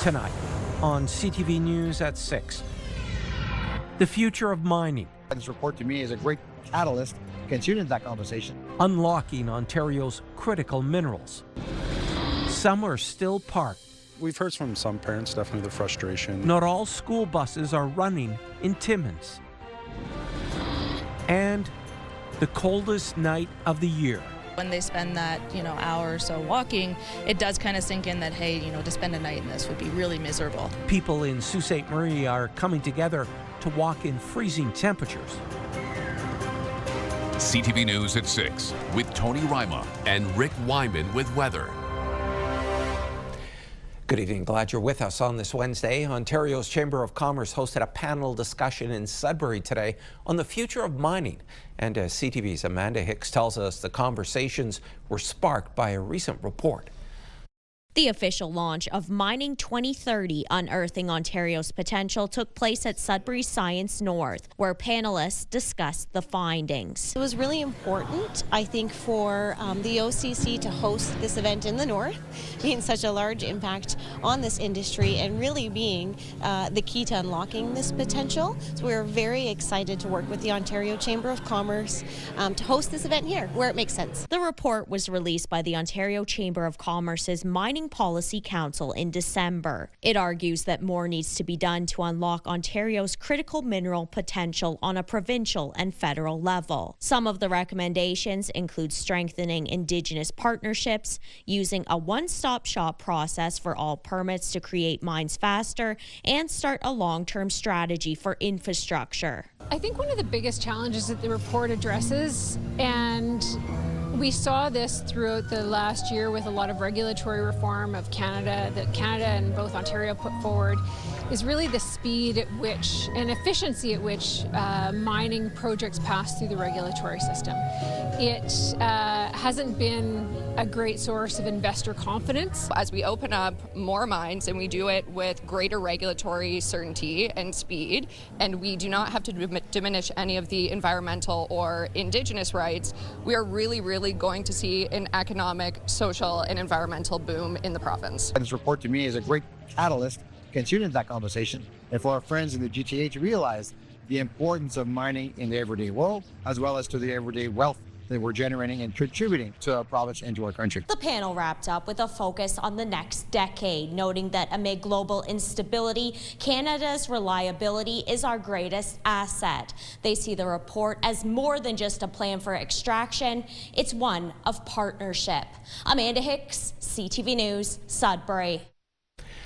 tonight on CTV News at 6. The future of mining. This report to me is a great catalyst continuing that conversation. Unlocking Ontario's critical minerals. Some are still parked. We've heard from some parents, definitely the frustration. Not all school buses are running in Timmins. And the coldest night of the year. When they spend that, hour or so walking, it does kind of sink in that, hey, to spend a night in this would be really miserable. People in Sault Ste. Marie are coming together to walk in freezing temperatures. CTV News at 6 with Tony Ryma and Rick Wyman with weather. Good evening. Glad you're with us on this Wednesday. Ontario's Chamber of Commerce hosted a panel discussion in Sudbury today on the future of mining. And as CTV's Amanda Hicks tells us, the conversations were sparked by a recent report. The official launch of Mining 2030 Unearthing Ontario's Potential took place at Sudbury Science North, where panelists discussed the findings. It was really important, I think, for the OCC to host this event in the North, being such a large impact on this industry and really being the key to unlocking this potential. So we're very excited to work with the Ontario Chamber of Commerce to host this event here, where it makes sense. The report was released by the Ontario Chamber of Commerce's Mining Policy Council in December. It argues that more needs to be done to unlock Ontario's critical mineral potential on a provincial and federal level. Some of the recommendations include strengthening Indigenous partnerships, using a one-stop shop process for all permits to create mines faster, and start a long-term strategy for infrastructure. I think one of the biggest challenges that the report addresses, and we saw this throughout the last year with a lot of regulatory reform of Canada that Canada and both Ontario put forward, is really the speed at which and efficiency at which mining projects pass through the regulatory system. It hasn't been a great source of investor confidence. As we open up more mines and we do it with greater regulatory certainty and speed, and we do not have to diminish any of the environmental or Indigenous rights, we are really going to see an economic, social, and environmental boom in the province. This report to me is a great catalyst continuing that conversation, and for our friends in the GTA to realize the importance of mining in the everyday world, as well as to the everyday wealth that we're generating and contributing to our province and to our country. The panel wrapped up with a focus on the next decade, noting that amid global instability, Canada's reliability is our greatest asset. They see the report as more than just a plan for extraction, it's one of partnership. Amanda Hicks, CTV News, Sudbury.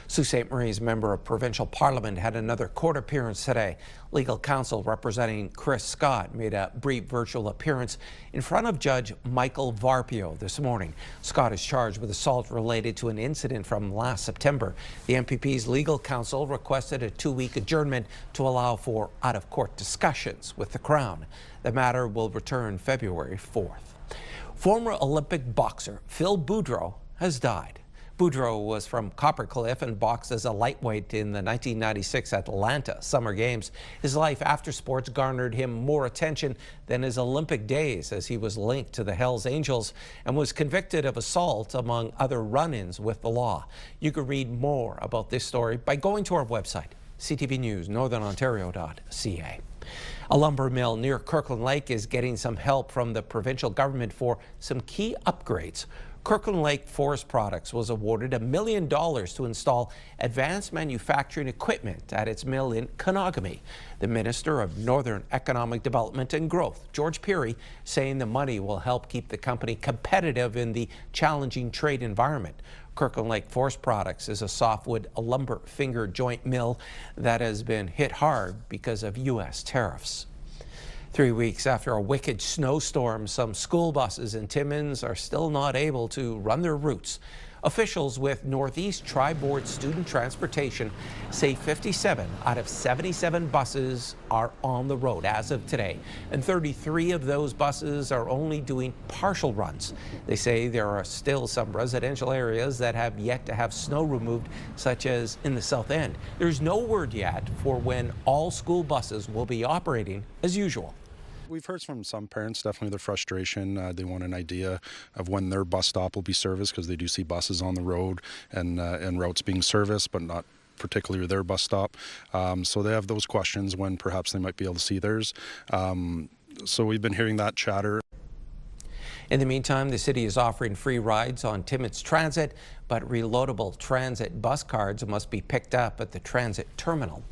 Sault Ste. Marie's member of provincial parliament had another court appearance today. Legal counsel representing Chris Scott made a brief virtual appearance in front of Judge Michael Varpio this morning. Scott is charged with assault related to an incident from last September. The MPP's legal counsel requested a 2-week adjournment to allow for out-of-court discussions with the Crown. The matter will return February 4th. Former Olympic boxer Phil Boudreau has died. Boudreau was from Coppercliff and boxed as a lightweight in the 1996 Atlanta Summer Games. His life after sports garnered him more attention than his Olympic days, as he was linked to the Hells Angels and was convicted of assault, among other run-ins with the law. You can read more about this story by going to our website, ctvnewsnorthernontario.ca. A lumber mill near Kirkland Lake is getting some help from the provincial government for some key upgrades. Kirkland Lake Forest Products was awarded $1 million to install advanced manufacturing equipment at its mill in Kanagami. The Minister of Northern Economic Development and Growth, George Peary, saying the money will help keep the company competitive in the challenging trade environment. Kirkland Lake Forest Products is a softwood lumber finger joint mill that has been hit hard because of U.S. tariffs. 3 weeks after a wicked snowstorm, some school buses in Timmins are still not able to run their routes. Officials with Northeast Tri-Board Student Transportation say 57 out of 77 buses are on the road as of today, and 33 of those buses are only doing partial runs. They say there are still some residential areas that have yet to have snow removed, such as in the South End. There's no word yet for when all school buses will be operating as usual. We've heard from some parents, definitely their frustration. They want an idea of when their bus stop will be serviced, because they do see buses on the road and routes being serviced, but not particularly their bus stop. So they have those questions when perhaps they might be able to see theirs. So we've been hearing that chatter. In the meantime, the city is offering free rides on Timmins Transit, but reloadable transit bus cards must be picked up at the transit terminal.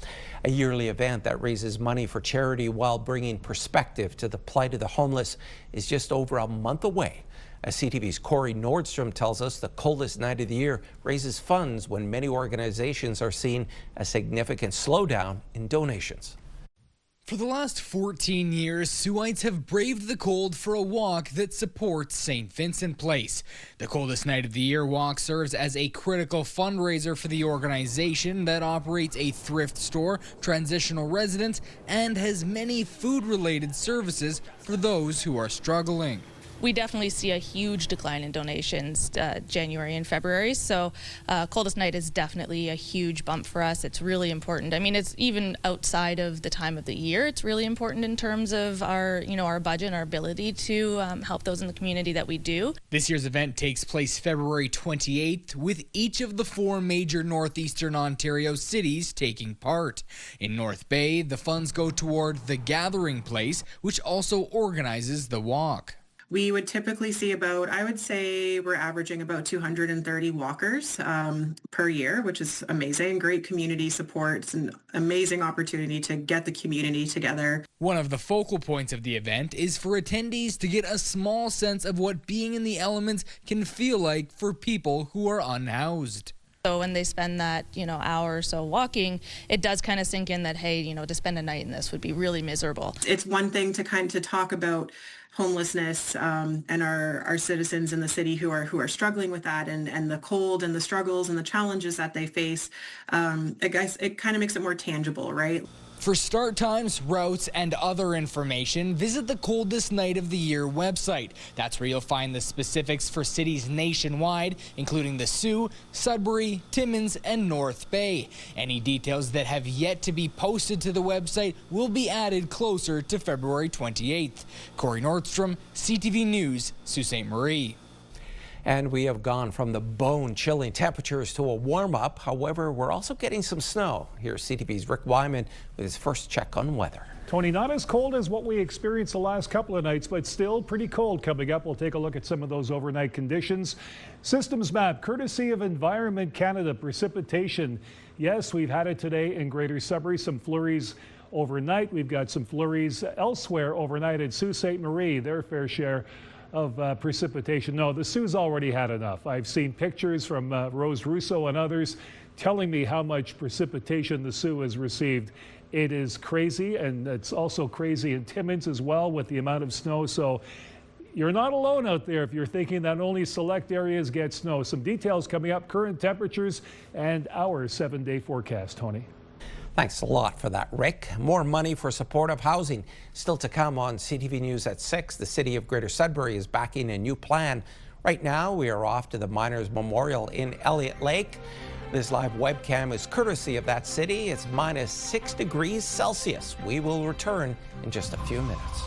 A yearly event that raises money for charity while bringing perspective to the plight of the homeless is just over a month away. As CTV's Corey Nordstrom tells us, the coldest night of the year raises funds when many organizations are seeing a significant slowdown in donations. For the last 14 years, Saultites have braved the cold for a walk that supports St. Vincent Place. The coldest night of the year walk serves as a critical fundraiser for the organization that operates a thrift store, transitional residence, and has many food-related services for those who are struggling. We definitely see a huge decline in donations January and February, so coldest night is definitely a huge bump for us. It's really important. I mean, it's even outside of the time of the year. It's really important in terms of our, our budget and our ability to help those in the community that we do. This year's event takes place February 28th, with each of the 4 major Northeastern Ontario cities taking part. In North Bay, the funds go toward the Gathering Place, which also organizes the walk. We would typically see about, I would say we're averaging about 230 walkers per year, which is amazing. Great community support. It's an amazing opportunity to get the community together. One of the focal points of the event is for attendees to get a small sense of what being in the elements can feel like for people who are unhoused. So when they spend that, hour or so walking, it does kind of sink in that, hey, to spend a night in this would be really miserable. It's one thing to talk about homelessness and our citizens in the city who are struggling with that and the cold and the struggles and the challenges that they face. I guess it kind of makes it more tangible, right? For start times, routes, and other information, visit the Coldest Night of the Year website. That's where you'll find the specifics for cities nationwide, including the Sault, Sudbury, Timmins, and North Bay. Any details that have yet to be posted to the website will be added closer to February 28th. Corey Nordstrom, CTV News, Sault Ste. Marie. And we have gone from the bone-chilling temperatures to a warm-up. However, we're also getting some snow. Here's CTV's Rick Wyman with his first check on weather. Tony, not as cold as what we experienced the last couple of nights, but still pretty cold coming up. We'll take a look at some of those overnight conditions. Systems map, courtesy of Environment Canada. Precipitation. Yes, we've had it today in Greater Sudbury. Some flurries overnight. We've got some flurries elsewhere overnight in Sault Ste. Marie. Their fair share of precipitation. No, the Sioux's already had enough. I've seen pictures from Rose Russo and others telling me how much precipitation the Sault has received. It is crazy, and it's also crazy in Timmins as well with the amount of snow. So you're not alone out there if you're thinking that only select areas get snow. Some details coming up, current temperatures, and our 7-day forecast, Tony. Thanks a lot for that, Rick. More money for supportive housing still to come on CTV News at 6. The city of Greater Sudbury is backing a new plan. Right now, we are off to the Miners Memorial in Elliott Lake. This live webcam is courtesy of that city. It's minus 6 degrees Celsius. We will return in just a few minutes.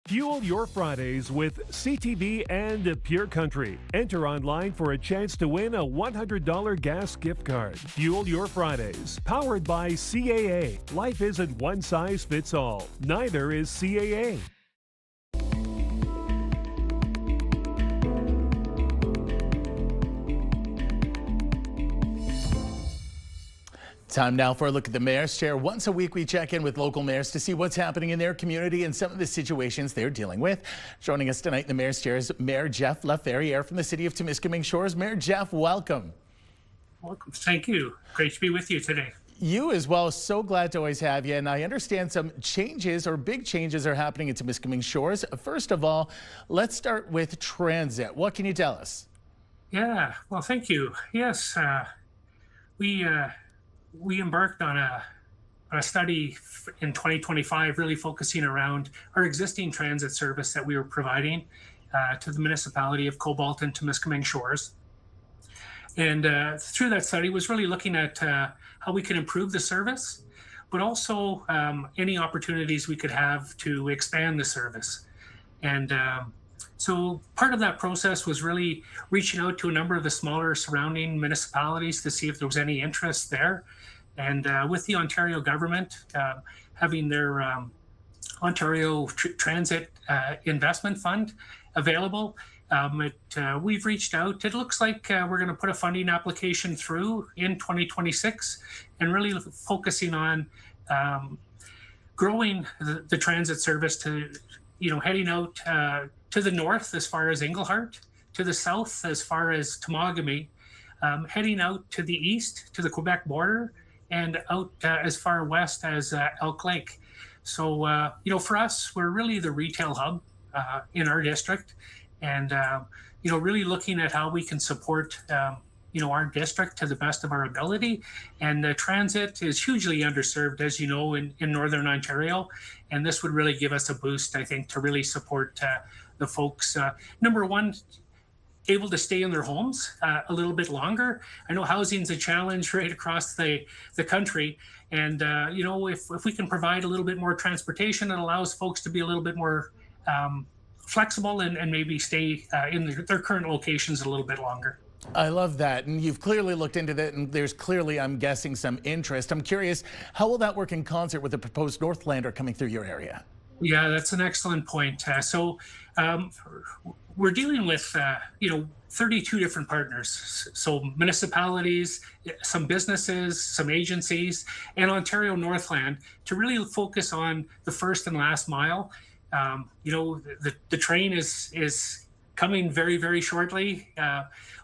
Fuel your Fridays with CTV and Pure Country. Enter online for a chance to win a $100 gas gift card. Fuel your Fridays. Powered by CAA. Life isn't one size fits all. Neither is CAA. Time now for a look at the Mayor's Chair. Once a week, we check in with local mayors to see what's happening in their community and some of the situations they're dealing with. Joining us tonight in the Mayor's Chair is Mayor Jeff Laferriere from the city of Timiskaming Shores. Mayor Jeff, welcome. Welcome. Thank you. Great to be with you today. You as well. So glad to always have you. And I understand some changes or big changes are happening in Timiskaming Shores. First of all, let's start with transit. What can you tell us? Yeah, well, thank you. Yes, we embarked on a study in 2025, really focusing around our existing transit service that we were providing to the municipality of Cobalt and Timiskaming Shores. And through that study was really looking at how we can improve the service, but also any opportunities we could have to expand the service. And so part of that process was really reaching out to a number of the smaller surrounding municipalities to see if there was any interest there. And with the Ontario government having their Ontario Transit Investment Fund available, we've reached out. It looks like we're going to put a funding application through in 2026 and really focusing on growing the transit service to, heading out to the north as far as Englehart, to the south as far as Temagami, heading out to the east to the Quebec border, and out as far west as Elk Lake. So, for us, we're really the retail hub in our district, and, really looking at how we can support, our district to the best of our ability. And the transit is hugely underserved, as you know, in Northern Ontario. And this would really give us a boost, I think, to really support the folks. Number one, able to stay in their homes a little bit longer. I know housing's a challenge right across the country. And, if we can provide a little bit more transportation, it allows folks to be a little bit more flexible and maybe stay in their current locations a little bit longer. I love that. And you've clearly looked into that, and there's clearly, I'm guessing, some interest. I'm curious, how will that work in concert with the proposed Northlander coming through your area? Yeah, that's an excellent point. So we're dealing with, 32 different partners. So municipalities, some businesses, some agencies, and Ontario Northland to really focus on the first and last mile. The train is coming very, very shortly,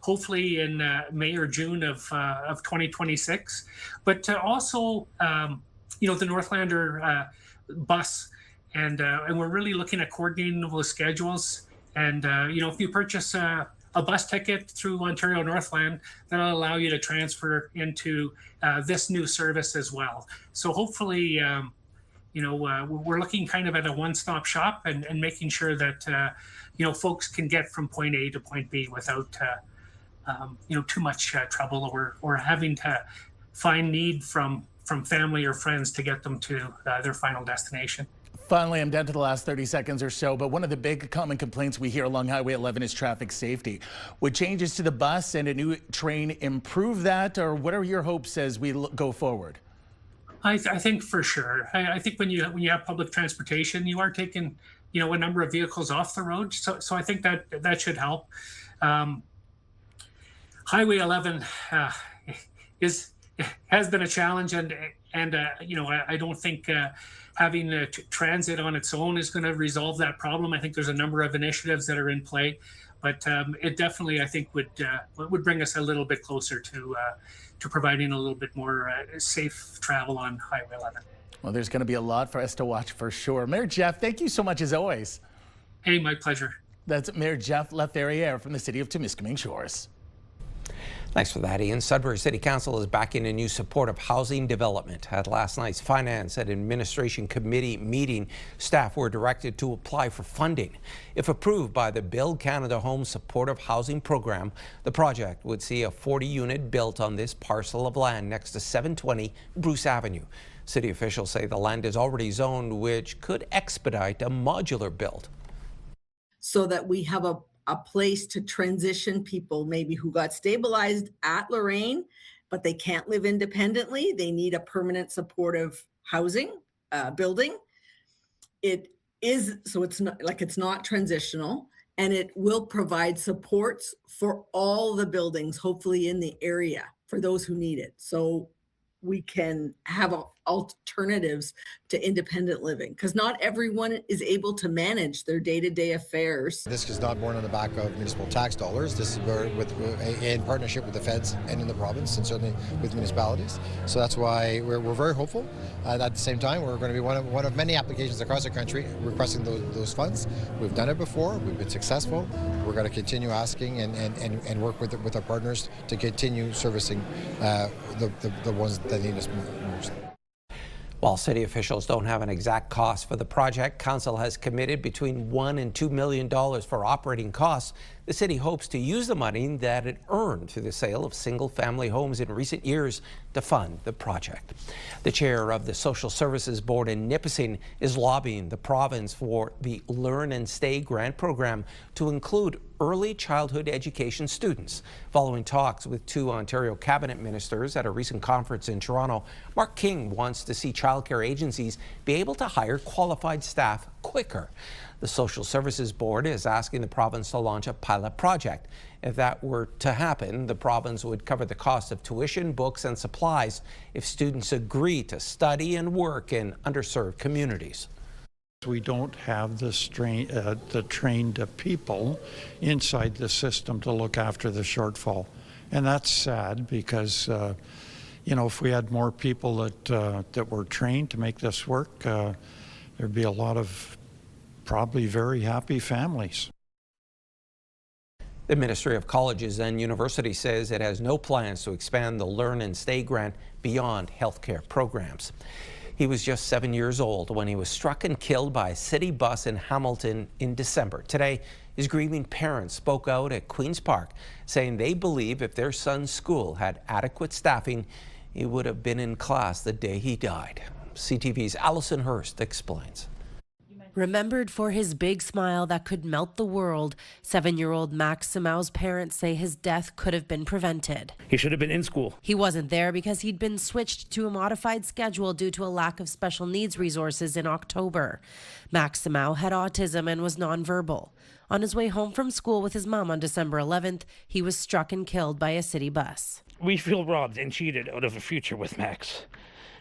hopefully in May or June of 2026. But also, the Northlander bus, and we're really looking at coordinating those schedules. And if you purchase a bus ticket through Ontario Northland, that'll allow you to transfer into this new service as well. So hopefully, we're looking kind of at a one-stop shop and making sure that folks can get from point A to point B without too much trouble or having to find need from family or friends to get them to their final destination. Finally, I'm down to the last 30 seconds or so, but one of the big common complaints we hear along Highway 11 is traffic safety. Would changes to the bus and a new train improve that, or what are your hopes as we go forward? I think for sure. I think when you have public transportation, you are taking a number of vehicles off the road. So I think that should help. Highway 11 has been a challenge, and I don't think having transit on its own is going to resolve that problem. I think there's a number of initiatives that are in play, but it definitely, I think, would bring us a little bit closer to providing a little bit more safe travel on Highway 11. Well, there's going to be a lot for us to watch for sure. Mayor Jeff, thank you so much as always. Hey, my pleasure. That's Mayor Jeff Laferriere from the city of Timiskaming Shores. Thanks for that, Ian. Sudbury City Council is backing a new supportive housing development. At last night's Finance and Administration Committee meeting, staff were directed to apply for funding. If approved by the Build Canada Homes Supportive Housing Program, the project would see a 40-unit built on this parcel of land next to 720 Bruce Avenue. City officials say the land is already zoned, which could expedite a modular build. So that we have a place to transition people maybe who got stabilized at Lorraine, but they can't live independently. They need a permanent supportive housing building. It is, so it's not transitional, and it will provide supports for all the buildings, hopefully in the area, for those who need it. So we can have alternatives to independent living, because not everyone is able to manage their day-to-day affairs. This is not borne on the back of municipal tax dollars. This is in partnership with the feds and in the province, and certainly with municipalities. So that's why we're very hopeful. At the same time, we're going to be one of many applications across the country requesting those funds. We've done it before. We've been successful. We're going to continue asking and work with our partners to continue servicing the ones that need us most. While city officials don't have an exact cost for the project, council has committed between $1 and $2 million for operating costs. The city hopes to use the money that it earned through the sale of single-family homes in recent years to fund the project. The chair of the Social Services Board in Nipissing is lobbying the province for the Learn and Stay grant program to include early childhood education students. Following talks with 2 Ontario cabinet ministers at a recent conference in Toronto, Mark King wants to see childcare agencies be able to hire qualified staff quicker. The Social Services Board is asking the province to launch a pilot project. If that were to happen, the province would cover the cost of tuition, books, and supplies if students agree to study and work in underserved communities. We don't have the trained people inside the system to look after the shortfall. And that's sad because, you know, if we had more people that were trained to make this work, there'd be a lot of probably very happy families. The Ministry of Colleges and Universities says it has no plans to expand the Learn and Stay grant beyond healthcare programs. He was just 7 years old when he was struck and killed by a city bus in Hamilton in December. Today, his grieving parents spoke out at Queen's Park, saying they believe if their son's school had adequate staffing, he would have been in class the day he died. CTV's Allison Hurst explains. Remembered for his big smile that could melt the world, 7-year-old Max Simau's parents say his death could have been prevented. He should have been in school. He wasn't there because he'd been switched to a modified schedule due to a lack of special needs resources in October. Max Simau had autism and was nonverbal. On his way home from school with his mom on December 11th, he was struck and killed by a city bus. We feel robbed and cheated out of a future with Max.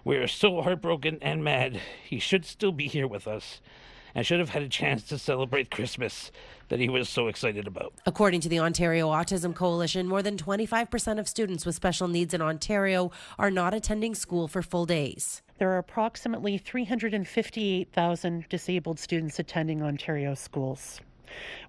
We are so heartbroken and mad. He should still be here with us and should have had a chance to celebrate Christmas that he was so excited about. According to the Ontario Autism Coalition, more than 25% of students with special needs in Ontario are not attending school for full days. There are approximately 358,000 disabled students attending Ontario schools,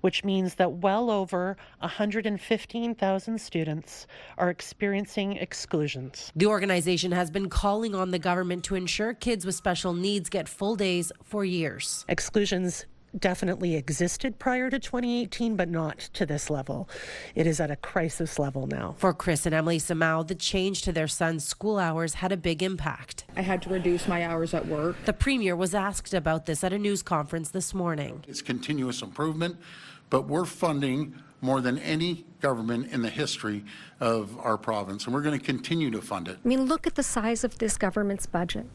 which means that well over 115,000 students are experiencing exclusions. The organization has been calling on the government to ensure kids with special needs get full days for years. Exclusions definitely existed prior to 2018, but not to this level. It is at a crisis level now. For Chris and Emily Simau, the change to their son's school hours had a big impact. I had to reduce my hours at work. The Premier was asked about this at a news conference this morning. It's continuous improvement, but we're funding more than any government in the history of our province, and we're going to continue to fund it. I mean, look at the size of this government's budget.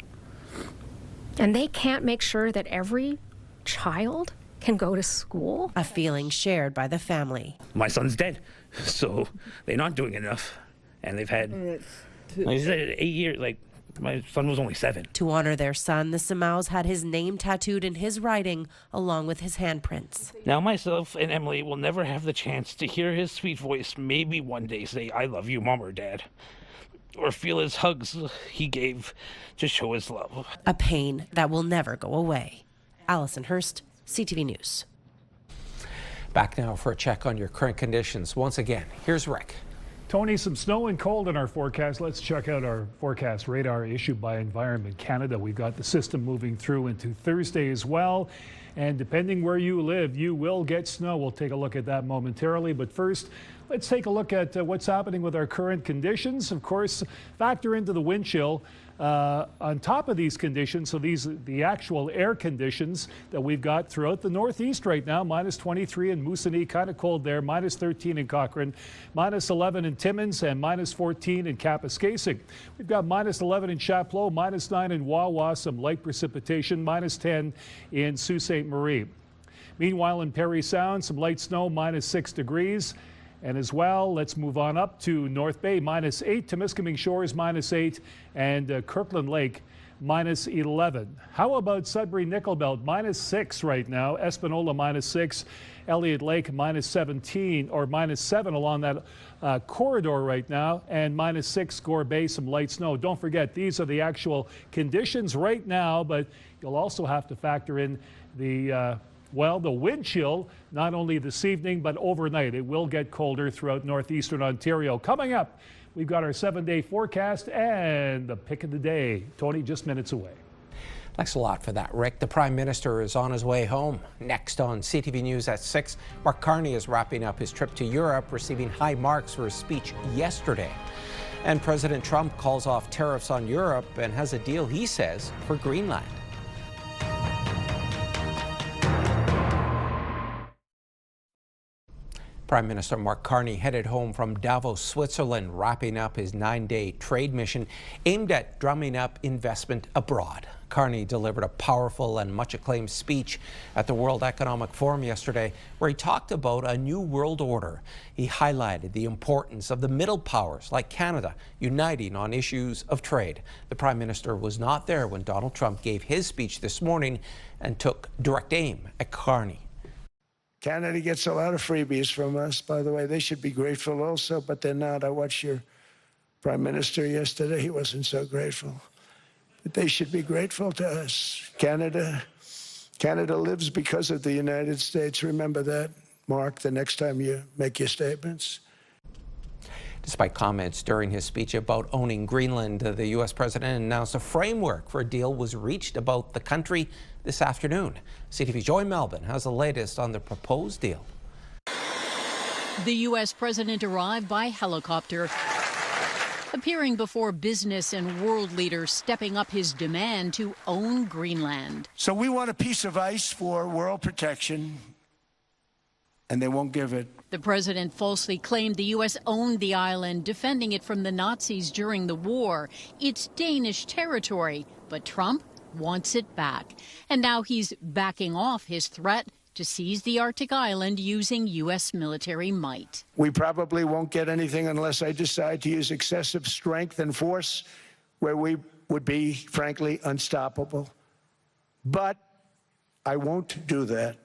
And they can't make sure that every child can go to school. A feeling shared by the family. My son's dead, so they're not doing enough. And they've had, like I said, 8 years, like my son was only 7. To honor their son, the Simaus had his name tattooed in his writing along with his handprints. Now myself and Emily will never have the chance to hear his sweet voice maybe one day say, "I love you, Mom or Dad," or feel his hugs he gave to show his love. A pain that will never go away. Allison Hurst, CTV News. Back now for a check on your current conditions. Once again, here's Rick. Tony, some snow and cold in our forecast. Let's check out our forecast radar issued by Environment Canada. We've got the system moving through into Thursday as well. And depending where you live, you will get snow. We'll take a look at that momentarily. But first, let's take a look at what's happening with our current conditions. Of course, factor into the wind chill. On top of these conditions, so these are the actual air conditions that we've got throughout the Northeast right now. Minus 23 in Moosonee, kind of cold there. Minus 13 in Cochrane. Minus 11 in Timmins and minus 14 in Kapuskasing. We've got minus 11 in Chapleau, minus 9 in Wawa, some light precipitation. Minus 10 in Sault Ste. Marie. Meanwhile, in Parry Sound, some light snow, minus 6 degrees. And as well, let's move on up to North Bay, minus 8, Temiskaming Shores, minus 8, and Kirkland Lake, minus 11. How about Sudbury Nickel Belt, minus 6 right now, Espanola, minus 6, Elliott Lake, minus 17, or minus 7 along that corridor right now, and minus 6, Gore Bay, some light snow. Don't forget, these are the actual conditions right now, but you'll also have to factor in the the wind chill, not only this evening, but overnight. It will get colder throughout northeastern Ontario. Coming up, we've got our 7-day forecast and the pick of the day. Tony, just minutes away. Thanks a lot for that, Rick. The Prime Minister is on his way home. Next on CTV News at 6, Mark Carney is wrapping up his trip to Europe, receiving high marks for his speech yesterday. And President Trump calls off tariffs on Europe and has a deal, he says, for Greenland. Prime Minister Mark Carney headed home from Davos, Switzerland, wrapping up his 9-day trade mission aimed at drumming up investment abroad. Carney delivered a powerful and much acclaimed speech at the World Economic Forum yesterday, where he talked about a new world order. He highlighted the importance of the middle powers like Canada uniting on issues of trade. The Prime Minister was not there when Donald Trump gave his speech this morning and took direct aim at Carney. Canada gets a lot of freebies from us, by the way. They should be grateful also, but they're not. I watched your Prime Minister yesterday. He wasn't so grateful. But they should be grateful to us. Canada lives because of the United States. Remember that, Mark, the next time you make your statements. Despite comments during his speech about owning Greenland, the U.S. president announced a framework for a deal was reached about the country this afternoon. CTV's Joy Melvin has the latest on the proposed deal. The U.S. president arrived by helicopter, appearing before business and world leaders, stepping up his demand to own Greenland. So we want a piece of ice for world protection, and they won't give it. The president falsely claimed the U.S. owned the island, defending it from the Nazis during the war. It's Danish territory, but Trump wants it back. And now he's backing off his threat to seize the Arctic island using U.S. military might. We probably won't get anything unless I decide to use excessive strength and force where we would be, frankly, unstoppable. But I won't do that.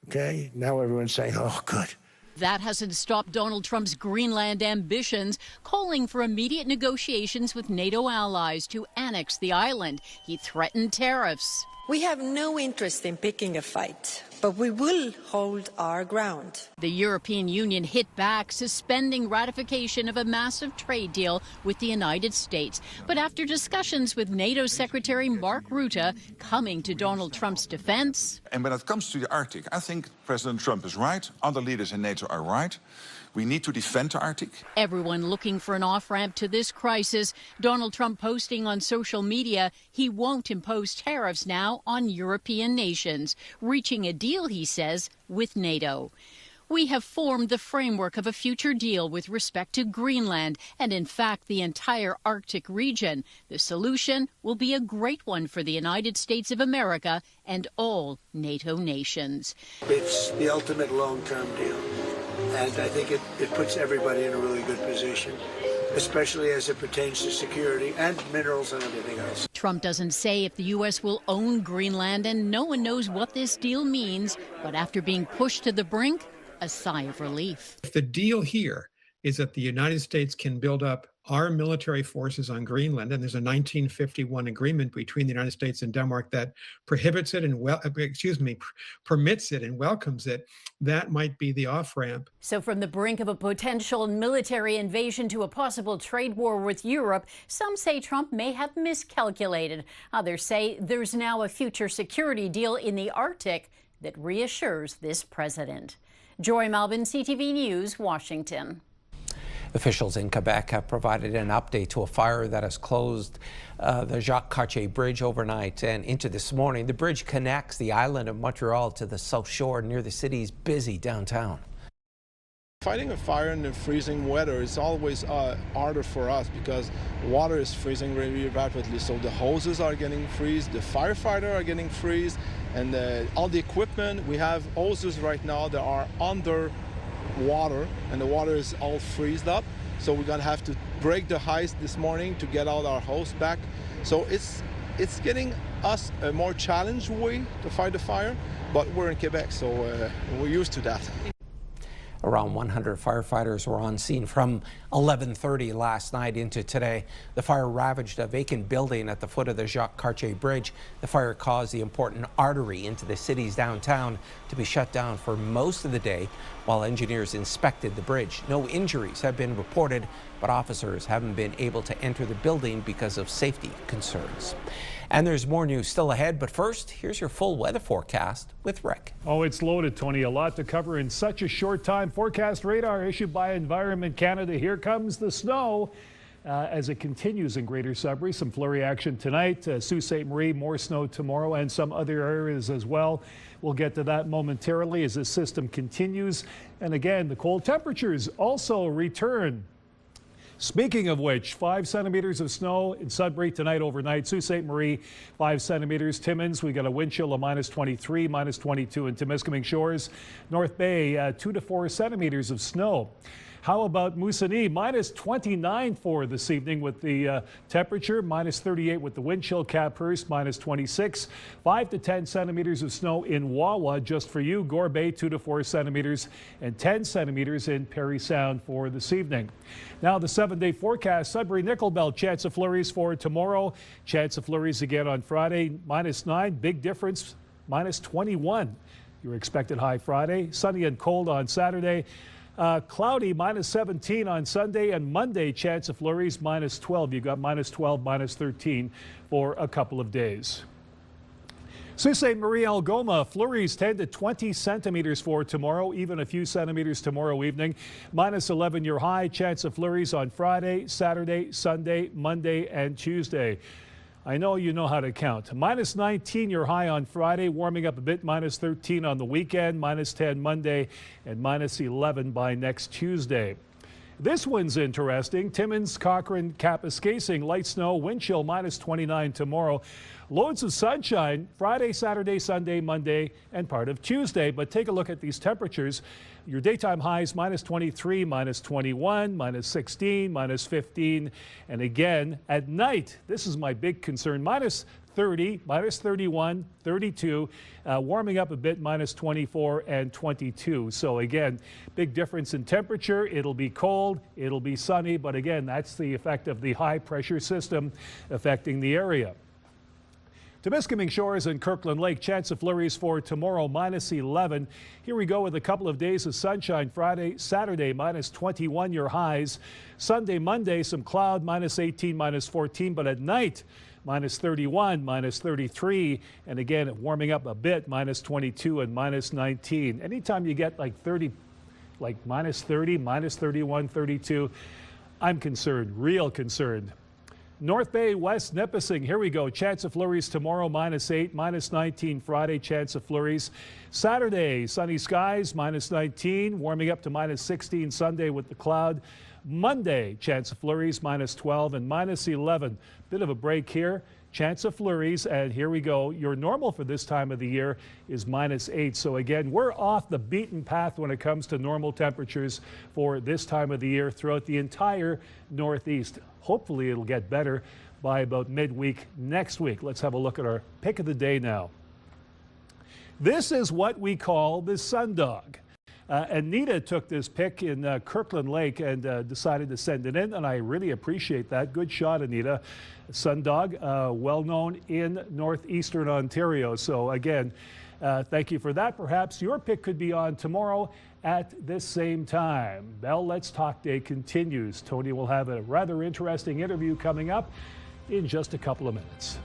Okay? Now everyone's saying, oh, good. That hasn't stopped Donald Trump's Greenland ambitions, calling for immediate negotiations with NATO allies to annex the island. He threatened tariffs. We have no interest in picking a fight, but we will hold our ground. The European Union hit back, suspending ratification of a massive trade deal with the United States. But after discussions with NATO Secretary Mark Rutte coming to Donald Trump's defense. And when it comes to the Arctic, I think President Trump is right. Other leaders in NATO are right. We need to defend the Arctic. Everyone looking for an off-ramp to this crisis. Donald Trump posting on social media he won't impose tariffs now on European nations, reaching a deal, he says, with NATO. We have formed the framework of a future deal with respect to Greenland and, in fact, the entire Arctic region. The solution will be a great one for the United States of America and all NATO nations. It's the ultimate long-term deal. And I think it puts everybody in a really good position, especially as it pertains to security and minerals and everything else. Trump doesn't say if the U.S. will own Greenland, and no one knows what this deal means. But after being pushed to the brink, a sigh of relief. The deal here is that the United States can build up our military forces on Greenland, and there's a 1951 agreement between the United States and Denmark that prohibits it and permits it and welcomes it. That might be the off-ramp. So from the brink of a potential military invasion to a possible trade war with Europe, some say Trump may have miscalculated. Others say there's now a future security deal in the Arctic that reassures this president. Joy Melvin, CTV News, Washington. Officials in Quebec have provided an update to a fire that has closed the Jacques-Cartier Bridge overnight and into this morning. The bridge connects the island of Montreal to the South Shore near the city's busy downtown. Fighting a fire in the freezing weather is always harder for us because water is freezing really rapidly. So the hoses are getting freeze, the firefighters are getting freeze, and all the equipment, we have hoses right now that are under water, and the water is all freezed up. So we're gonna have to break the ice this morning to get all our hose back. So it's getting us a more challenged way to fight the fire, but we're in Quebec, so we're used to that. Around 100 firefighters were on scene from 11:30 last night into today. The fire ravaged a vacant building at the foot of the Jacques-Cartier Bridge. The fire caused the important artery into the city's downtown to be shut down for most of the day while engineers inspected the bridge. No injuries have been reported, but officers haven't been able to enter the building because of safety concerns. And there's more news still ahead, but first, here's your full weather forecast with Rick. Oh, it's loaded, Tony. A lot to cover in such a short time. Forecast radar issued by Environment Canada. Here comes the snow. As it continues in Greater Sudbury, some flurry action tonight. Sault Ste. Marie, more snow tomorrow, and some other areas as well. We'll get to that momentarily as this system continues. And again, the cold temperatures also return. Speaking of which, 5 centimeters of snow in Sudbury tonight overnight. Sault Ste. Marie, 5 centimeters. Timmins, we got a wind chill of -23, -22 in Timiskaming Shores. North Bay, 2 to 4 centimeters of snow. How about Moosonee? -29 for this evening with the temperature, -38 with the wind chill. Caphurst, -26. 5 to 10 centimeters of snow in Wawa just for you. Gore Bay, 2 to 4 centimeters and 10 centimeters in Parry Sound for this evening. Now the 7-day forecast. Sudbury Nickel Belt, chance of flurries for tomorrow. Chance of flurries again on Friday, -9. Big difference, -21. Your expected high Friday. Sunny and cold on Saturday. Cloudy, -17 on Sunday, and Monday, chance of flurries, -12. You've got -12, -13 for a couple of days. Sault Ste. Marie, Algoma, flurries 10 to 20 centimeters for tomorrow, even a few centimeters tomorrow evening. -11 your high, chance of flurries on Friday, Saturday, Sunday, Monday, and Tuesday. I know you know how to count. -19 your high on Friday, warming up a bit, -13 on the weekend, -10 Monday, and -11 by next Tuesday. This one's interesting. Timmins, Cochrane, Kapuskasing, light snow, wind chill, -29 tomorrow. Loads of sunshine Friday, Saturday, Sunday, Monday, and part of Tuesday. But take a look at these temperatures. Your daytime highs, -23, -21, -16, -15. And again, at night, this is my big concern, -30, -31, 32, warming up a bit, -24 and 22. So again, big difference in temperature. It'll be cold, it'll be sunny, but again, that's the effect of the high pressure system affecting the area. Timiskaming Shores and Kirkland Lake, chance of flurries for tomorrow, -11. Here we go with a couple of days of sunshine. Friday, Saturday, -21 your highs. Sunday, Monday, some cloud, -18, -14, but at night, -31, -33, and again, warming up a bit, -22 and -19. Anytime you get like 30, like -30, -31, 32, I'm concerned, real concerned. North Bay, West Nipissing, here we go. Chance of flurries tomorrow, -8, -19 Friday, chance of flurries. Saturday, sunny skies, -19, warming up to -16 Sunday with the cloud. Monday, chance of flurries, -12 and -11. Bit of a break here. Chance of flurries, and here we go. Your normal for this time of the year is -8. So again, we're off the beaten path when it comes to normal temperatures for this time of the year throughout the entire Northeast. Hopefully it'll get better by about midweek next week. Let's have a look at our pick of the day now. This is what we call the sundog. Anita took this pic in Kirkland Lake and decided to send it in, and I really appreciate that. Good shot, Anita. Sundog, well known in Northeastern Ontario. So again, thank you for that. Perhaps your pick could be on tomorrow at this same time. Bell Let's Talk Day continues. Tony will have a rather interesting interview coming up in just a couple of minutes.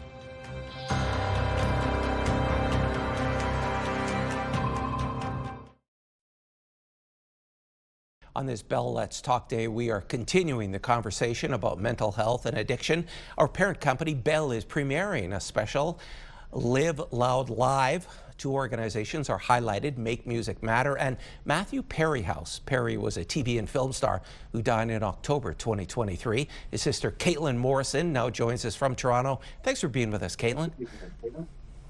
On this Bell Let's Talk Day, we are continuing the conversation about mental health and addiction. Our parent company, Bell, is premiering a special Live Loud Live. 2 organizations are highlighted, Make Music Matter and Matthew Perryhouse. Perry was a TV and film star who died in October 2023. His sister, Caitlin Morrison, now joins us from Toronto. Thanks for being with us, Caitlin.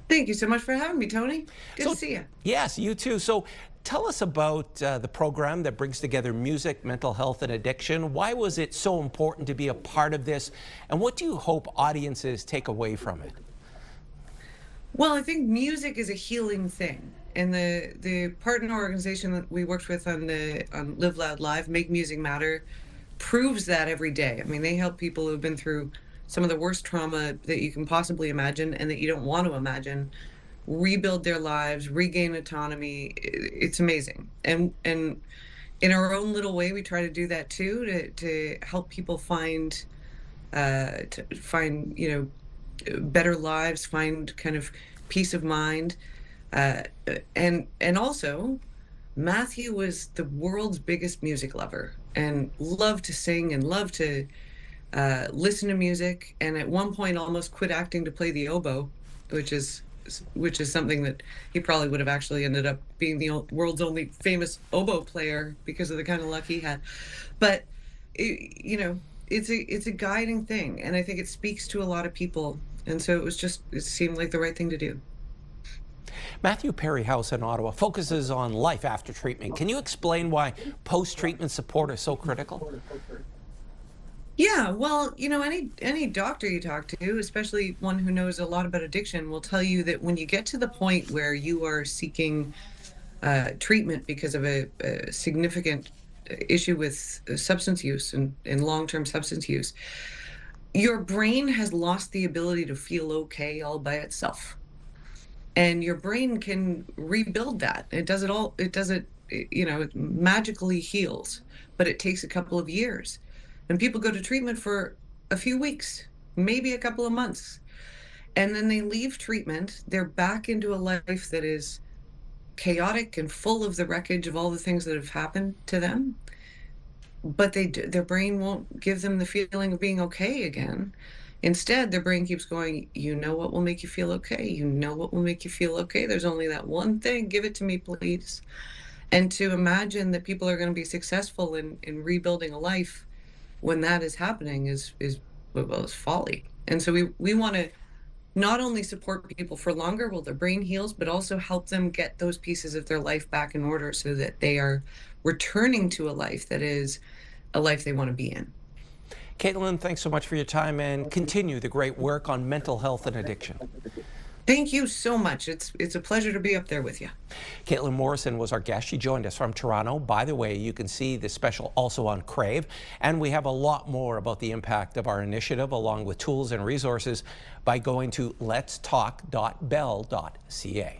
Thank you so much for having me, Tony. Good to see you. Yes, you too. So tell us about the program that brings together music, mental health, and addiction. Why was it so important to be a part of this? And what do you hope audiences take away from it? Well, I think music is a healing thing. And the partner organization that we worked with on Live Loud Live, Make Music Matter, proves that every day. I mean, they help people who've been through some of the worst trauma that you can possibly imagine and that you don't want to imagine, rebuild their lives, regain autonomy. It's amazing. And in our own little way, we try to do that too, to help people find, you know, better lives, find kind of peace of mind. And also, Matthew was the world's biggest music lover and loved to sing and loved to listen to music, and at one point almost quit acting to play the oboe, which is something that he probably would have actually ended up being the world's only famous oboe player because of the kind of luck he had. But you know, it's a guiding thing, and I think it speaks to a lot of people, and so it seemed like the right thing to do. Matthew Perry House in Ottawa focuses on life after treatment. Can you explain why post-treatment support is so critical? Yeah, well, you know, any doctor you talk to, especially one who knows a lot about addiction, will tell you that when you get to the point where you are seeking treatment because of a significant issue with substance use and long-term substance use, your brain has lost the ability to feel okay all by itself. And your brain can rebuild that. It does it, you know, it magically heals, but it takes a couple of years. And people go to treatment for a few weeks, maybe a couple of months. And then they leave treatment, they're back into a life that is chaotic and full of the wreckage of all the things that have happened to them. But their brain won't give them the feeling of being okay again. Instead, their brain keeps going, you know what will make you feel okay? You know what will make you feel okay? There's only that one thing. Give it to me, please. And to imagine that people are going to be successful in rebuilding a life when that is happening is folly. And so we want to not only support people for longer while their brain heals, but also help them get those pieces of their life back in order so that they are returning to a life that is a life they want to be in. Caitlin, thanks so much for your time, and continue the great work on mental health and addiction. Thank you so much. It's a pleasure to be up there with you. Caitlin Morrison was our guest. She joined us from Toronto. By the way, you can see this special also on Crave, and we have a lot more about the impact of our initiative along with tools and resources by going to letstalk.bell.ca.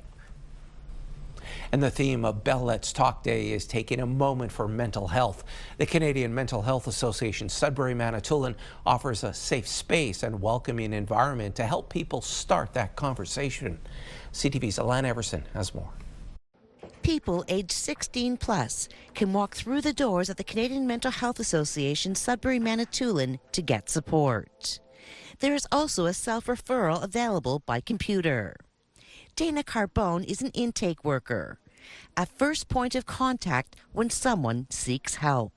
And the theme of Bell Let's Talk Day is taking a moment for mental health. The Canadian Mental Health Association Sudbury Manitoulin offers a safe space and welcoming environment to help people start that conversation. CTV's Alan Everson has more. People aged 16 plus can walk through the doors of the Canadian Mental Health Association Sudbury Manitoulin to get support. There is also a self-referral available by computer. Dana Carbone is an intake worker, a first point of contact when someone seeks help.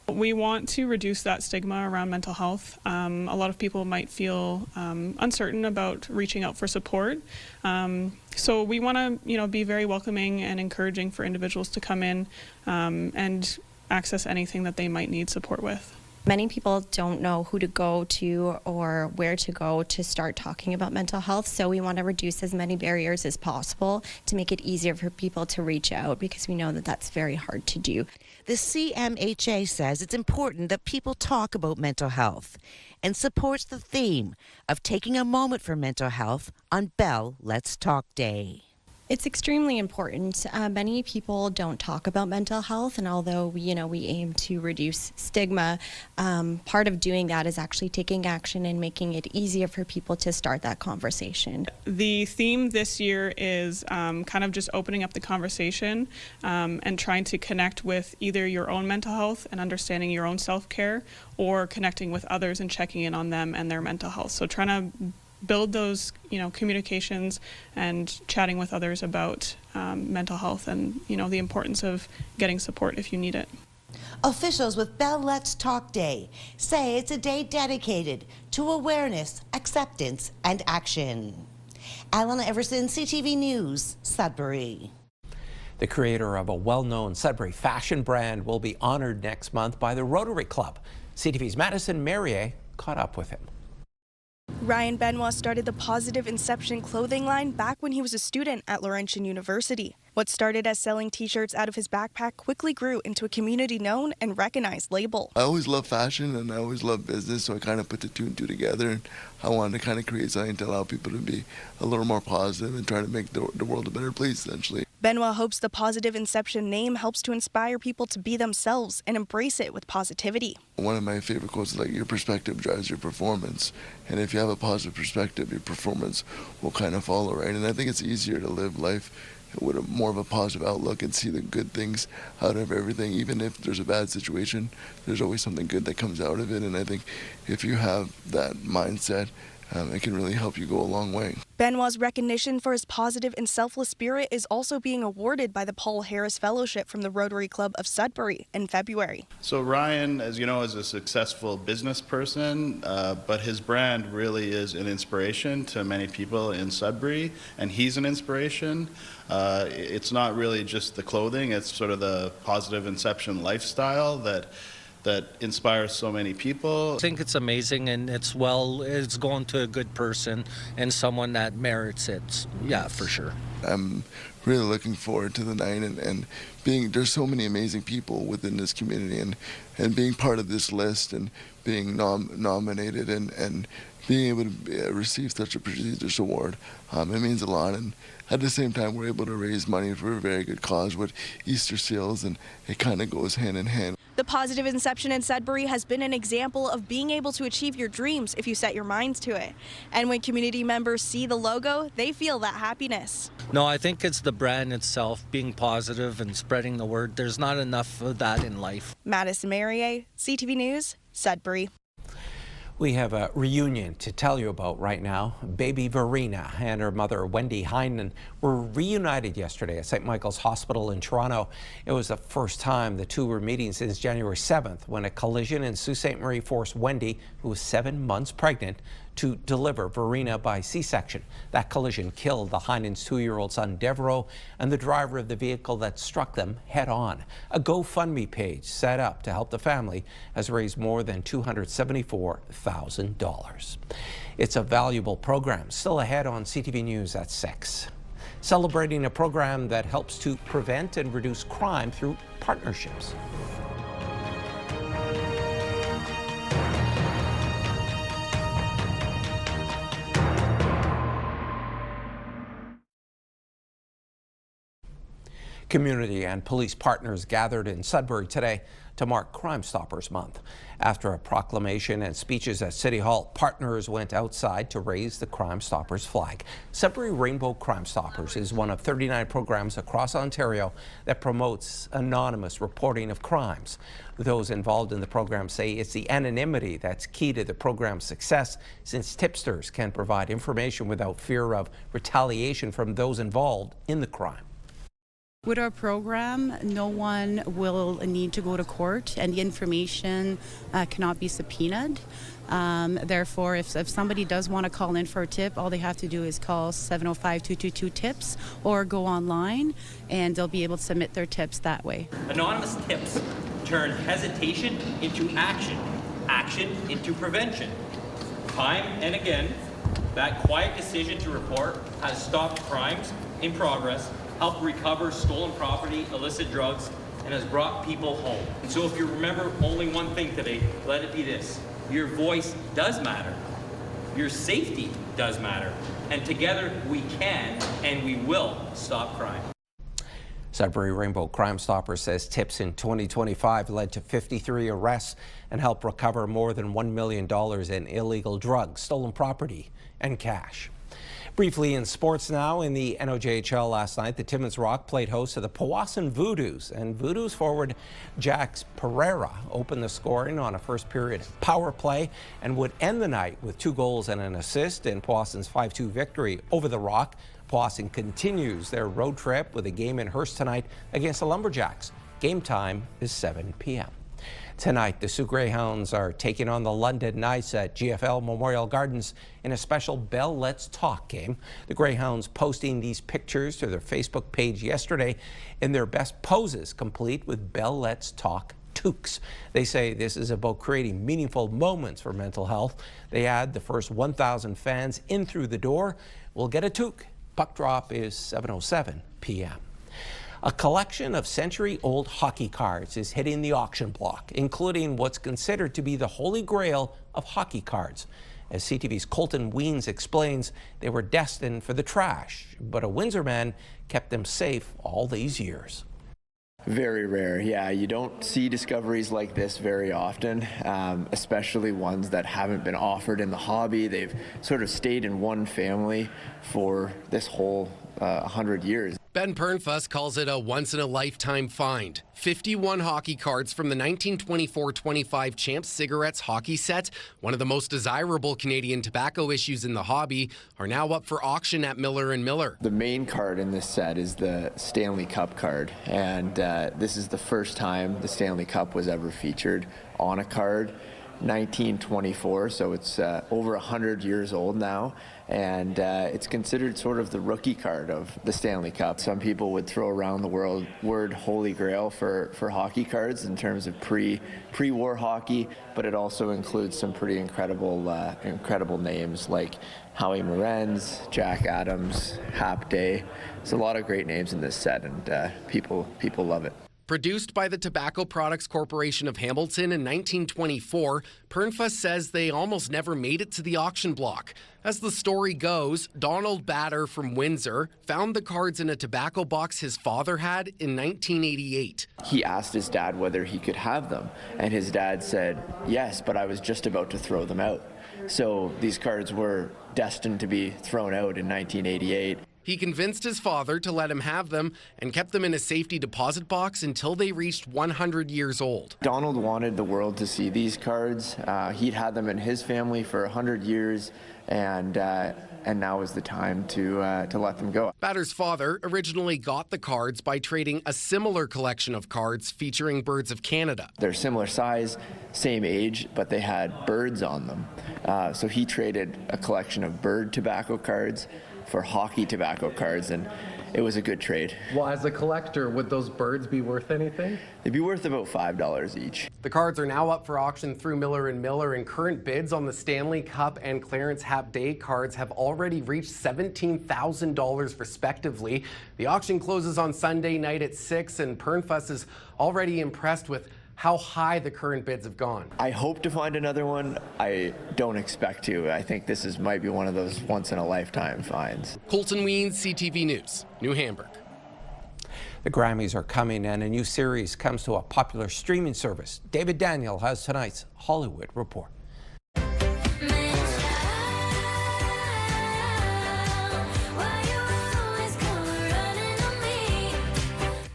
We want to reduce that stigma around mental health. A lot of people might feel uncertain about reaching out for support. So we want to, be very welcoming and encouraging for individuals to come in and access anything that they might need support with. Many people don't know who to go to or where to go to start talking about mental health, so we want to reduce as many barriers as possible to make it easier for people to reach out, because we know that that's very hard to do. The CMHA says it's important that people talk about mental health and supports the theme of taking a moment for mental health on Bell Let's Talk Day. It's extremely important. Many people don't talk about mental health, and although we aim to reduce stigma, part of doing that is actually taking action and making it easier for people to start that conversation. The theme this year is kind of just opening up the conversation and trying to connect with either your own mental health and understanding your own self-care, or connecting with others and checking in on them and their mental health. So trying to build those, communications and chatting with others about mental health and, the importance of getting support if you need it. Officials with Bell Let's Talk Day say it's a day dedicated to awareness, acceptance, and action. Alan Everson, CTV News, Sudbury. The creator of a well-known Sudbury fashion brand will be honored next month by the Rotary Club. CTV's Madison Merrier caught up with him. Ryan Benoit started the Positive Inception clothing line back when he was a student at Laurentian University. What started as selling t-shirts out of his backpack quickly grew into a community-known and recognized label. I always loved fashion and I always loved business, so I kind of put the two and two together, and I wanted to kind of create something to allow people to be a little more positive and try to make the world a better place, essentially. Benoit hopes the Positive Inception name helps to inspire people to be themselves and embrace it with positivity. One of my favorite quotes is like, your perspective drives your performance. And if you have a positive perspective, your performance will kind of follow, right? And I think it's easier to live life with more of a positive outlook and see the good things out of everything. Even if there's a bad situation, there's always something good that comes out of it. And I think if you have that mindset, it can really help you go a long way. Benoit's recognition for his positive and selfless spirit is also being awarded by the Paul Harris Fellowship from the Rotary Club of Sudbury in February. So Ryan, as you know, is a successful business person, but his brand really is an inspiration to many people in Sudbury, and he's an inspiration. It's not really just the clothing, it's sort of the Positive Inception lifestyle that inspires so many people. I think it's amazing, and it's going to a good person and someone that merits it. Yeah, for sure. I'm really looking forward to the night and there's so many amazing people within this community and being part of this list and being nominated and being able to receive such a prestigious award. It means a lot, and at the same time we're able to raise money for a very good cause with Easter seals, and it kind of goes hand in hand. The Positive Inception in Sudbury has been an example of being able to achieve your dreams if you set your minds to it. And when community members see the logo, they feel that happiness. No, I think it's the brand itself, being positive and spreading the word. There's not enough of that in life. Madison Marier, CTV News, Sudbury. We have a reunion to tell you about right now. Baby Verena and her mother, Wendy Heinen, were reunited yesterday at St. Michael's Hospital in Toronto. It was the first time the two were meeting since January 7th, when a collision in Sault Ste. Marie forced Wendy, who was 7 months pregnant, to deliver Verena by C-section. That collision killed the Heinen's 2-year-old son, Devereaux, and the driver of the vehicle that struck them head-on. A GoFundMe page set up to help the family has raised more than $274,000. It's a valuable program. Still ahead on CTV News at 6. Celebrating a program that helps to prevent and reduce crime through partnerships. Community and police partners gathered in Sudbury today to mark Crime Stoppers Month. After a proclamation and speeches at City Hall, partners went outside to raise the Crime Stoppers flag. Sudbury Rainbow Crime Stoppers is one of 39 programs across Ontario that promotes anonymous reporting of crimes. Those involved in the program say it's the anonymity that's key to the program's success, since tipsters can provide information without fear of retaliation from those involved in the crime. With our program, no one will need to go to court, and the information cannot be subpoenaed. Therefore, if somebody does want to call in for a tip, all they have to do is call 705-222-TIPS or go online, and they'll be able to submit their tips that way. Anonymous tips turn hesitation into action, action into prevention. Time and again, that quiet decision to report has stopped crimes in progress, helped recover stolen property, illicit drugs, and has brought people home. And so if you remember only one thing today, let it be this. Your voice does matter. Your safety does matter. And together we can and we will stop crime. Sudbury Rainbow Crime Stoppers says tips in 2025 led to 53 arrests and helped recover more than $1 million in illegal drugs, stolen property, and cash. Briefly in sports now, in the NOJHL last night, the Timmins Rock played host to the Powassan Voodoos, and Voodoos forward Jax Pereira opened the scoring on a first period power play and would end the night with 2 goals and an assist in Powassan's 5-2 victory over the Rock. Powassan continues their road trip with a game in Hearst tonight against the Lumberjacks. Game time is 7 p.m. Tonight, the Sioux Greyhounds are taking on the London Knights at GFL Memorial Gardens in a special Bell Let's Talk game. The Greyhounds posting these pictures to their Facebook page yesterday in their best poses, complete with Bell Let's Talk toques. They say this is about creating meaningful moments for mental health. They add the first 1,000 fans in through the door will get a toque. Puck drop is 7:07 p.m. A collection of century-old hockey cards is hitting the auction block, including what's considered to be the holy grail of hockey cards. As CTV's Colton Weens explains, they were destined for the trash, but a Windsor man kept them safe all these years. Very rare, yeah. You don't see discoveries like this very often, especially ones that haven't been offered in the hobby. They've sort of stayed in one family for this whole 100 years. Ben Pernfuss calls it a once-in-a-lifetime find. 51 hockey cards from the 1924-25 Champs Cigarettes hockey set, one of the most desirable Canadian tobacco issues in the hobby, are now up for auction at Miller & Miller. The main card in this set is the Stanley Cup card, and this is the first time the Stanley Cup was ever featured on a card. 1924, so it's over 100 years old now, and it's considered sort of the rookie card of the Stanley Cup. Some people would throw around the word holy grail for hockey cards in terms of pre-war hockey, but it also includes some pretty incredible names like Howie Morenz, Jack Adams, Hap Day. There's a lot of great names in this set, and people love it. Produced by the Tobacco Products Corporation of Hamilton in 1924, Pernfuss says they almost never made it to the auction block. As the story goes, Donald Batter from Windsor found the cards in a tobacco box his father had in 1988. He asked his dad whether he could have them, and his dad said, yes, but I was just about to throw them out. So these cards were destined to be thrown out in 1988. He convinced his father to let him have them and kept them in a safety deposit box until they reached 100 years old. Donald wanted the world to see these cards. He'd had them in his family for 100 years, and now is the time to let them go. Batter's father originally got the cards by trading a similar collection of cards featuring birds of Canada. They're similar size, same age, but they had birds on them. So he traded a collection of bird tobacco cards for hockey tobacco cards, and it was a good trade. Well, as a collector, would those birds be worth anything? They'd be worth about $5 each. The cards are now up for auction through Miller & Miller, and current bids on the Stanley Cup and Clarence Hap Day cards have already reached $17,000 respectively. The auction closes on Sunday night at 6, and Pernfuss is already impressed with how high the current bids have gone. I hope to find another one. I don't expect to. I think this might be one of those once-in-a-lifetime finds. Colton Weens, CTV News, New Hamburg. The Grammys are coming, and a new series comes to a popular streaming service. David Daniel has tonight's Hollywood Report.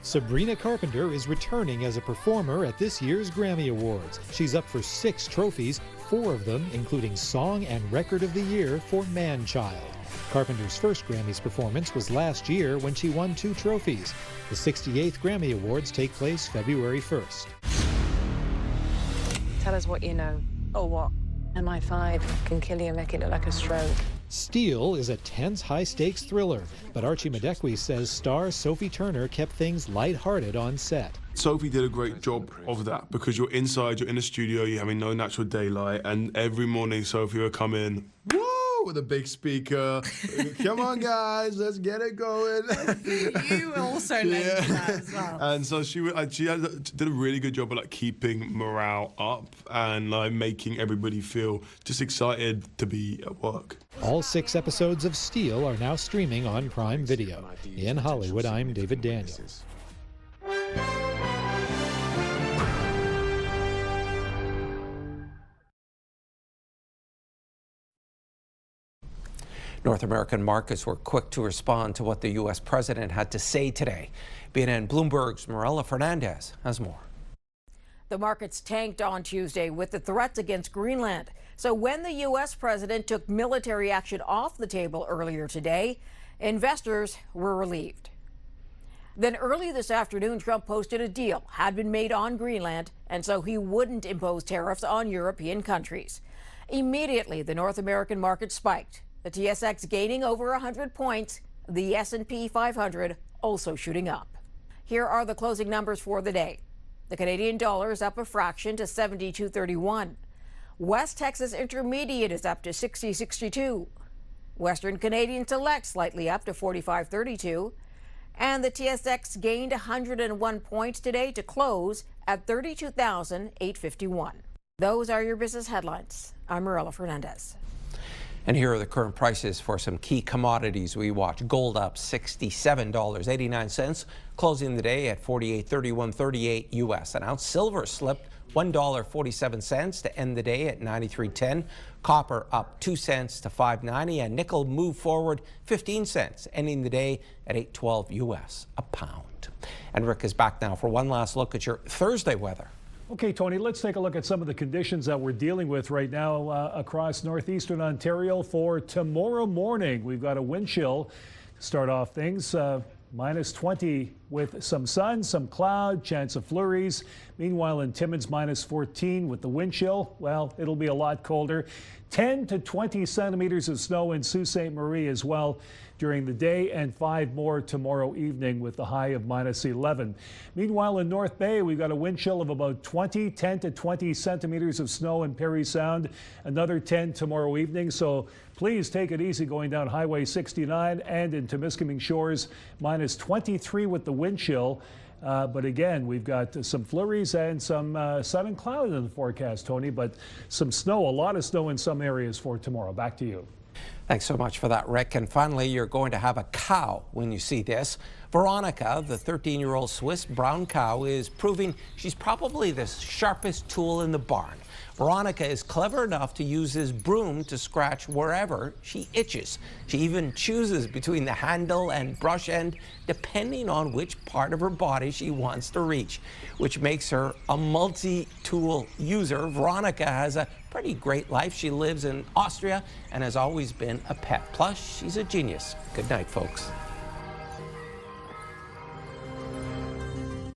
Sabrina Carpenter is returning as a performer at this year's Grammy Awards. She's up for 6 trophies, 4 of them including Song and Record of the Year for Man-Child. Carpenter's first Grammys performance was last year when she won 2 trophies. The 68th Grammy Awards take place February 1st. Tell us what you know. Or what? MI5 can kill you and make it look like a stroke. Steel is a tense, high-stakes thriller, but Archie Madekwe says star Sophie Turner kept things lighthearted on set. Sophie did a great job of that because you're inside, you're in a studio, you're having no natural daylight, and every morning Sophie would come in, woo, with a big speaker. Come on, guys, let's get it going. You also mentioned that as well. And so she did a really good job of like keeping morale up and like making everybody feel just excited to be at work. All 6 episodes of Steel are now streaming on Prime Video. In Hollywood, I'm David Daniels. North American markets were quick to respond to what the U.S. president had to say today. BNN Bloomberg's Mirella Fernandez has more. The markets tanked on Tuesday with the threats against Greenland. So when the U.S. president took military action off the table earlier today, investors were relieved. Then early this afternoon, Trump posted a deal had been made on Greenland, and so he wouldn't impose tariffs on European countries. Immediately, the North American market spiked. The TSX gaining over 100 points, the S&P 500 also shooting up. Here are the closing numbers for the day. The Canadian dollar is up a fraction to 72.31. West Texas Intermediate is up to 60.62. Western Canadian Select slightly up to 45.32. And the TSX gained 101 points today to close at 32,851. Those are your business headlines. I'm Mirella Fernandez. And here are the current prices for some key commodities we watch. Gold up $67.89, closing the day at $48.3138 US an ounce. Silver slipped $1.47 to end the day at $93.10. Copper up 2 cents to $5.90, and nickel moved forward 15 cents, ending the day at $8.12 US a pound. And Rick is back now for one last look at your Thursday weather. Okay, Tony, let's take a look at some of the conditions that we're dealing with right now across northeastern Ontario for tomorrow morning. We've got a wind chill to start off things. Minus 20 with some sun, some cloud, chance of flurries. Meanwhile, in Timmins, minus 14 with the wind chill. Well, it'll be a lot colder. 10 to 20 centimeters of snow in Sault Ste. Marie as well during the day, and 5 more tomorrow evening with the high of minus 11. Meanwhile, in North Bay, we've got a wind chill of about 10 to 20 centimeters of snow in Parry Sound. Another 10 tomorrow evening. So please take it easy going down Highway 69, and in Temiskaming Shores, minus 23 with the wind chill. But again, we've got some flurries and some sun and cloud in the forecast, Tony, but some snow, a lot of snow in some areas for tomorrow. Back to you. Thanks so much for that, Rick. And finally, you're going to have a cow when you see this. Veronica, the 13-year-old Swiss brown cow, is proving she's probably the sharpest tool in the barn. Veronica is clever enough to use his broom to scratch wherever she itches. She even chooses between the handle and brush end, depending on which part of her body she wants to reach, which makes her a multi-tool user. Veronica has a pretty great life. She lives in Austria and has always been a pet. Plus, she's a genius. Good night, folks.